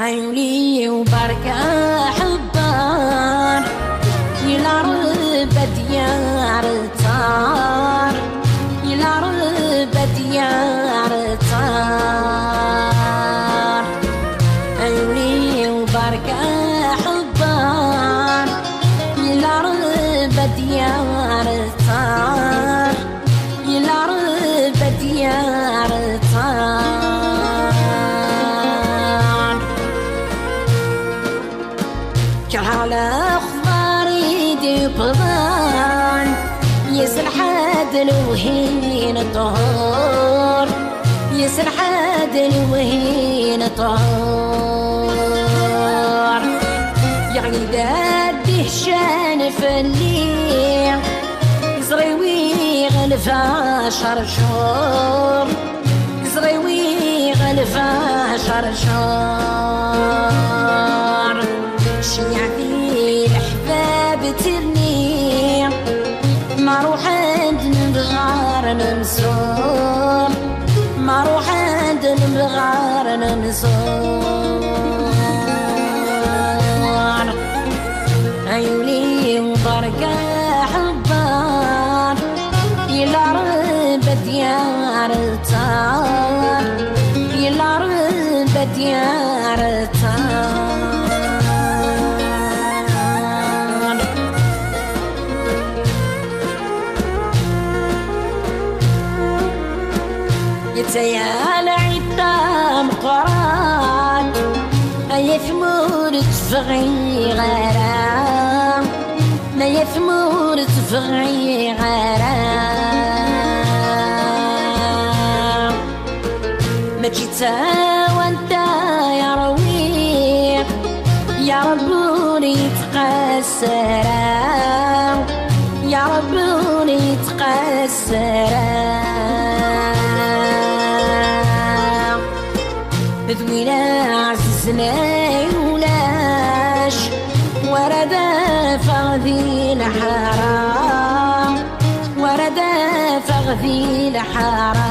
عيوني وبركة حبار يلا ربى ديار الطار يلا ربى ديار الطار عيوني وبركة حبار يلا ربى ديار الطار يلا ربى ديار الطار على أخباري دي بضان يسر حد الوهين طهور يسر حد الوهين طهور يعني دادي شان فني يزريوي غلفا شرشور يزريوي غلفا شرشور شيعتي الأحباب ترني ما روح عند نبغار نمسور ما روح عند نبغار نمسور عيوني وبركة حبار يلا ربى ديار الطار يلا ربى ديار الطار يتيال عدام قران أي ثمور تفغي غرام ما يثمور تفغي غرام ما جيتا وانت يا رويق يا ربوني تقسرام يا ربوني تقسرام ذوينا عززنا ولاش ورد فغذي الحرام ورد فغذي الحرام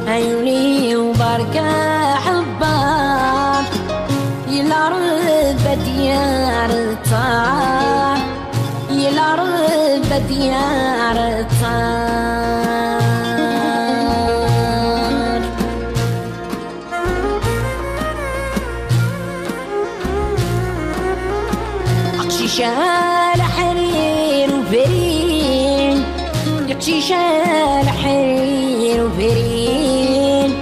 عيوني وبركة حبار يلا ربى ديار الطار يلا ربى ديار الطار شال حرير وفرين يقشي شال حرير وفرين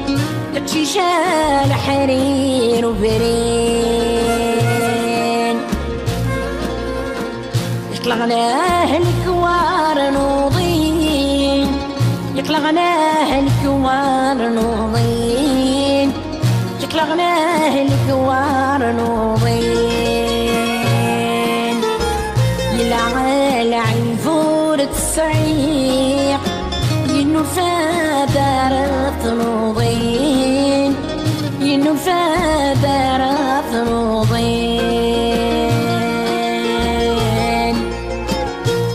يقشي شال حرير وفرين يطلعناه الكوار نوضين يطلعناه الكوار نوضين يطلعناه الكوار نوضين العين فور السعيق ينفى دارت نوضين ينفى دارت نوضين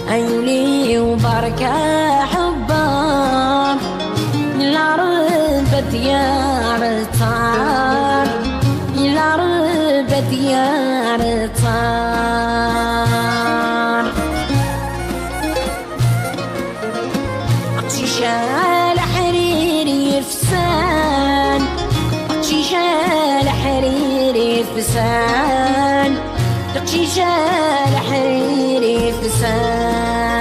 عيوني وبركة حبار يلا ربى ديار الطار يلا ربى ديار الطار شال حريري فسان شال حريري فسان شال حريري فسان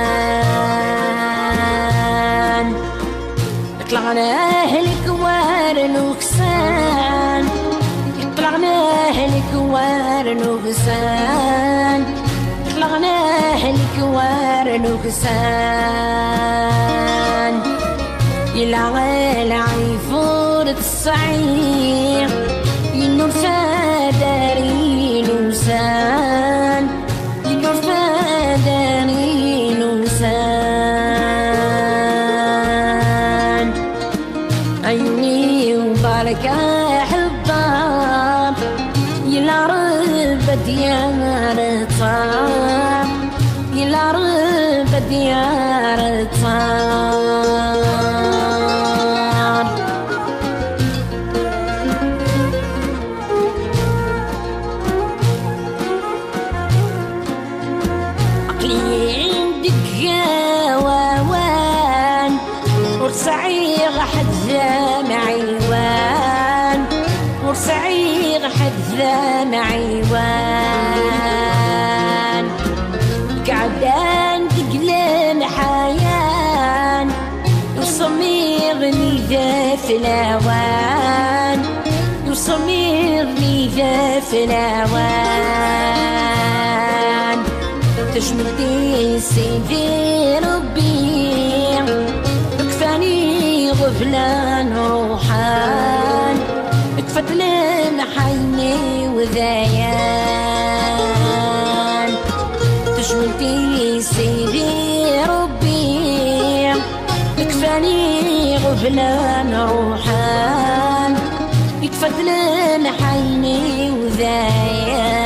طلعناه الكوار نوكسان طلعناه الكوار نوكسان طلعناه الكوار نوكسان يلعال عيفور الصعيق ينور فاداري لوسان ينور فاداري لوسان عيوني وبركة حبار يلا ربى ديار الطار يلا ربى ديار الطار ورصعيغ حد معيوان ورصعيغ حد معيوان قعدان تقلم حيان يصميغني ذا فلاوان يصميغني ذا فلاوان تشمتي سيدي ربي كفاني غفلان روحان تفتلن حيني وذيان تشمتي سيدي ربي كفاني غفلان روحان يتفتلن حيني وذيان